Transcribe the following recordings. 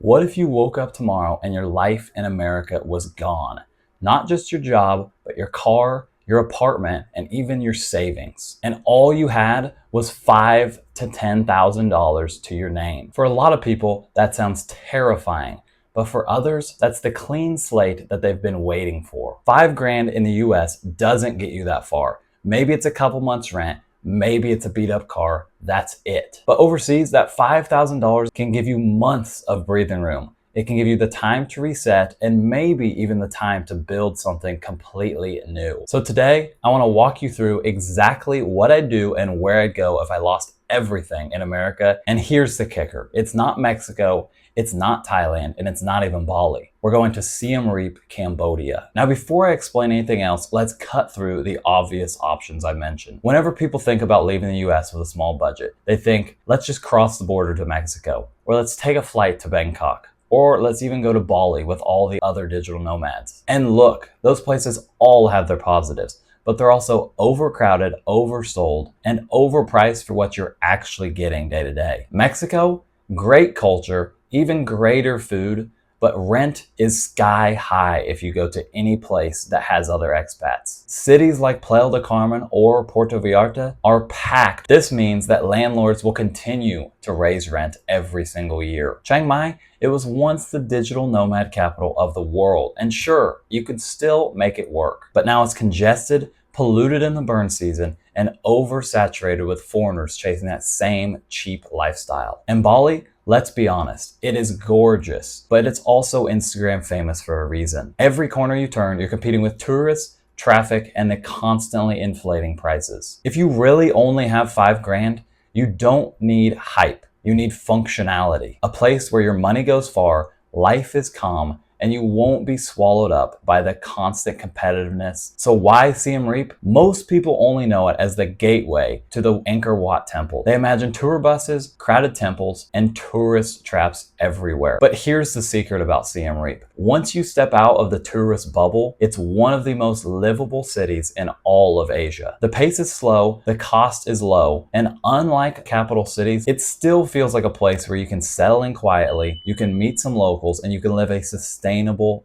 What if you woke up tomorrow and your life in America was gone? Not just your job, but your car, your apartment, and even your savings. And all you had was $5,000 to $10,000 to your name. For a lot of people, that sounds terrifying. But for others, that's the clean slate that they've been waiting for. 5 grand in the US doesn't get you that far. Maybe it's a couple months rent. Maybe it's a beat up car. That's it. But overseas, that $5,000 can give you months of breathing room. It can give you the time to reset and maybe even the time to build something completely new. So today, I want to walk you through exactly what I'd do and where I'd go if I lost everything in America. And here's the kicker. It's not Mexico, it's not Thailand, and it's not even Bali. We're going to Siem Reap, Cambodia. Now, before I explain anything else, let's cut through the obvious options I mentioned. Whenever people think about leaving the US with a small budget, they think, let's just cross the border to Mexico, or let's take a flight to Bangkok, or let's even go to Bali with all the other digital nomads. And look, those places all have their positives, but they're also overcrowded, oversold, and overpriced for what you're actually getting day to day. Mexico, great culture, even greater food, but rent is sky high if you go to any place that has other expats. Cities like Playa del Carmen or Puerto Vallarta are packed. This means that landlords will continue to raise rent every single year. Chiang Mai, it was once the digital nomad capital of the world, and sure, you could still make it work. But now it's congested, polluted in the burn season, and oversaturated with foreigners chasing that same cheap lifestyle. And Bali, let's be honest, it is gorgeous, but it's also Instagram famous for a reason. Every corner you turn, you're competing with tourists, traffic, and the constantly inflating prices. If you really only have 5 grand, you don't need hype. You need functionality. A place where your money goes far, life is calm, and you won't be swallowed up by the constant competitiveness. So why Siem Reap? Most people only know it as the gateway to the Angkor Wat temple. They imagine tour buses, crowded temples, and tourist traps everywhere. But here's the secret about Siem Reap. Once you step out of the tourist bubble, it's one of the most livable cities in all of Asia. The pace is slow, the cost is low, and unlike capital cities, it still feels like a place where you can settle in quietly, you can meet some locals, and you can live a sustainable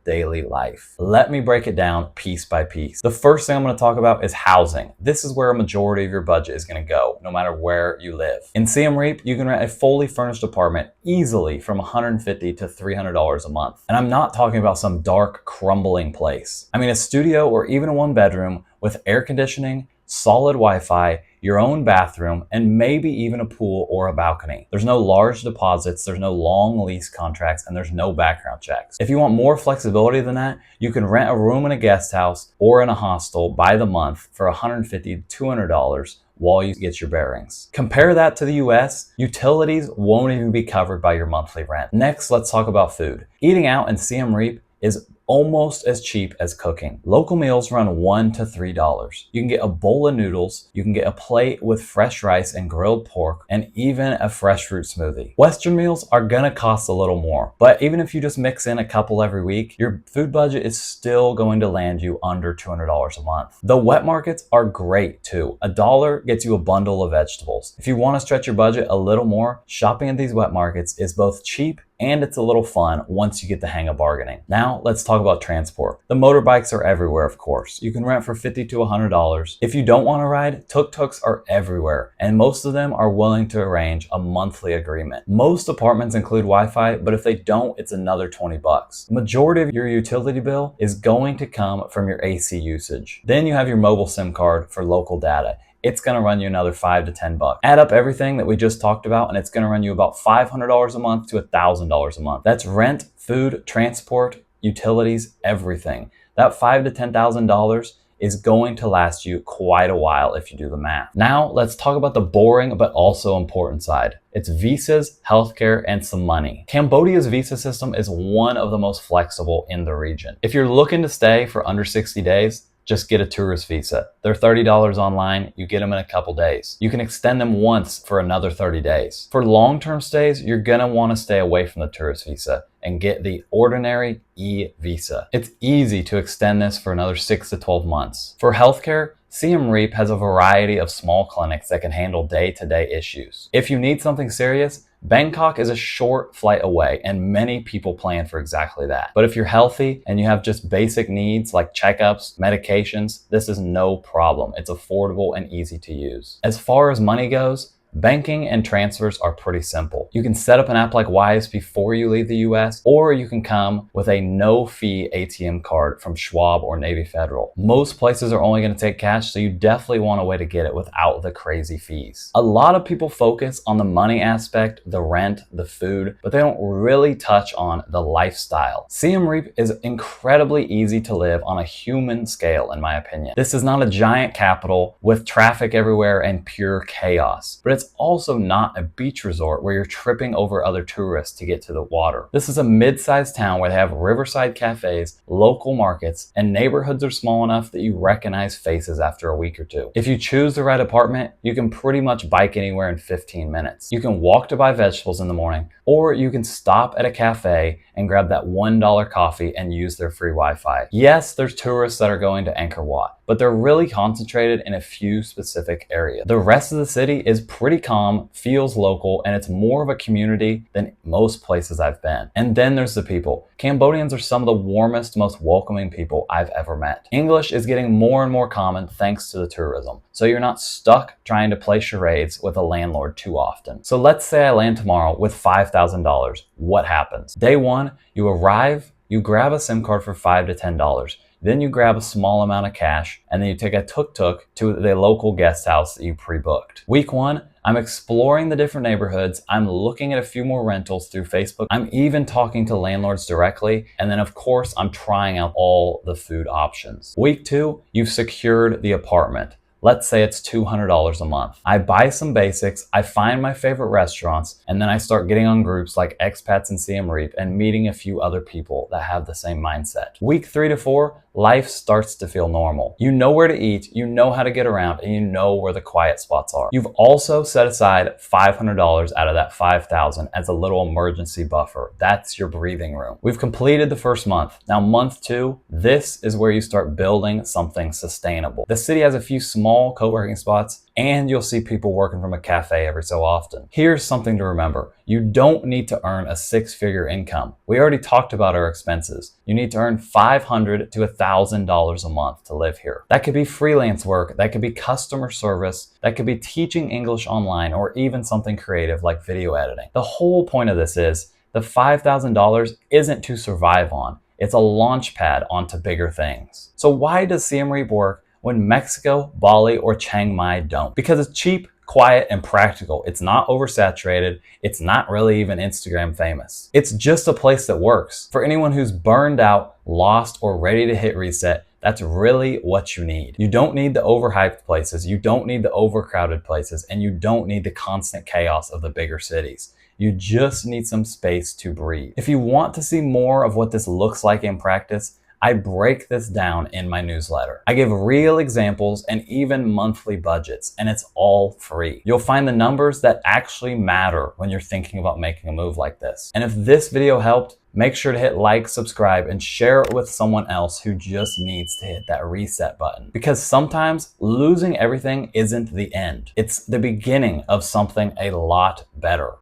daily life. Let me break it down piece by piece. The first thing I'm going to talk about is housing. This is where a majority of your budget is going to go, no matter where you live. In Siem Reap, you can rent a fully furnished apartment easily from $150 to $300 a month. And I'm not talking about some dark, crumbling place. I mean a studio or even a 1 bedroom with air conditioning, solid Wi-Fi, your own bathroom, and maybe even a pool or a balcony. There's no large deposits, there's no long lease contracts, and there's no background checks. If you want more flexibility than that, you can rent a room in a guest house or in a hostel by the month for $150 to $200 while you get your bearings. Compare that to the US, utilities won't even be covered by your monthly rent. Next, let's talk about food. Eating out in Siem Reap is almost as cheap as cooking. Local meals run $1 to $3. You can get a bowl of noodles, you can get a plate with fresh rice and grilled pork, and even a fresh fruit smoothie. Western meals are gonna cost a little more, but even if you just mix in a couple every week, your food budget is still going to land you under $200 a month. The wet markets are great too. $1 gets you a bundle of vegetables. If you wanna stretch your budget a little more, shopping at these wet markets is both cheap and it's a little fun once you get the hang of bargaining. Now, let's talk about transport. The motorbikes are everywhere, of course. You can rent for $50 to $100. If you don't want to ride, tuk-tuks are everywhere, and most of them are willing to arrange a monthly agreement. Most apartments include Wi-Fi, but if they don't, it's another $20. The majority of your utility bill is going to come from your AC usage. Then you have your mobile SIM card for local data. It's gonna run you another $5 to $10. Add up everything that we just talked about, and it's gonna run you about $500 a month to $1,000 a month. That's rent, food, transport, utilities, everything. That $5,000 to $10,000 is going to last you quite a while if you do the math. Now, let's talk about the boring but also important side. It's visas, healthcare, and some money. Cambodia's visa system is one of the most flexible in the region. If you're looking to stay for under 60 days, just get a tourist visa. They're $30 online, you get them in a couple days. You can extend them once for another 30 days. For long-term stays, you're gonna wanna stay away from the tourist visa and get the ordinary e-visa. It's easy to extend this for another 6 to 12 months. For healthcare, Siem Reap has a variety of small clinics that can handle day-to-day issues. If you need something serious, Bangkok is a short flight away, and many people plan for exactly that. But if you're healthy and you have just basic needs like checkups, medications, this is no problem. It's affordable and easy to use. As far as money goes, banking and transfers are pretty simple. You can set up an app like Wise before you leave the US, or you can come with a no-fee ATM card from Schwab or Navy Federal. Most places are only going to take cash, so you definitely want a way to get it without the crazy fees. A lot of people focus on the money aspect, the rent, the food, but they don't really touch on the lifestyle. Siem Reap is incredibly easy to live on a human scale, in my opinion. This is not a giant capital with traffic everywhere and pure chaos, but it's also not a beach resort where you're tripping over other tourists to get to the water. This is a mid-sized town where they have riverside cafes, local markets, and neighborhoods are small enough that you recognize faces after a week or two. If you choose the right apartment, you can pretty much bike anywhere in 15 minutes. You can walk to buy vegetables in the morning, or you can stop at a cafe and grab that $1 coffee and use their free Wi-Fi. Yes, there's tourists that are going to Angkor Wat, but they're really concentrated in a few specific areas. The rest of the city is pretty calm, feels local, and it's more of a community than most places I've been. And then there's the people. Cambodians are some of the warmest, most welcoming people I've ever met. English is getting more and more common thanks to the tourism, so you're not stuck trying to play charades with a landlord too often. So let's say I land tomorrow with $5,000. What happens? Day one, you arrive, you grab a SIM card for $5 to $10. Then you grab a small amount of cash, and then you take a tuk-tuk to the local guest house that you pre-booked. Week one, I'm exploring the different neighborhoods. I'm looking at a few more rentals through Facebook. I'm even talking to landlords directly. And then of course, I'm trying out all the food options. Week two, you've secured the apartment. Let's say it's $200 a month. I buy some basics, I find my favorite restaurants, and then I start getting on groups like Expats in Siem Reap and meeting a few other people that have the same mindset. Week 3 to 4, life starts to feel normal. You know where to eat, you know how to get around, and you know where the quiet spots are. You've also set aside $500 out of that $5,000 as a little emergency buffer. That's your breathing room. We've completed the first month. Now month 2, this is where you start building something sustainable. The city has a few small co-working spots, and you'll see people working from a cafe every so often. Here's something to remember. You don't need to earn a 6-figure income. We already talked about our expenses. You need to earn $500 to $1,000 a month to live here. That could be freelance work, that could be customer service, that could be teaching English online, or even something creative like video editing. The whole point of this is the $5,000 isn't to survive on. It's a launch pad onto bigger things. So why does Siem Reap work when Mexico, Bali, or Chiang Mai don't? Because it's cheap, quiet, and practical. It's not oversaturated. It's not really even Instagram famous. It's just a place that works. For anyone who's burned out, lost, or ready to hit reset, that's really what you need. You don't need the overhyped places, you don't need the overcrowded places, and you don't need the constant chaos of the bigger cities. You just need some space to breathe. If you want to see more of what this looks like in practice, I break this down in my newsletter. I give real examples and even monthly budgets, and it's all free. You'll find the numbers that actually matter when you're thinking about making a move like this. And if this video helped, make sure to hit like, subscribe, and share it with someone else who just needs to hit that reset button. Because sometimes losing everything isn't the end. It's the beginning of something a lot better.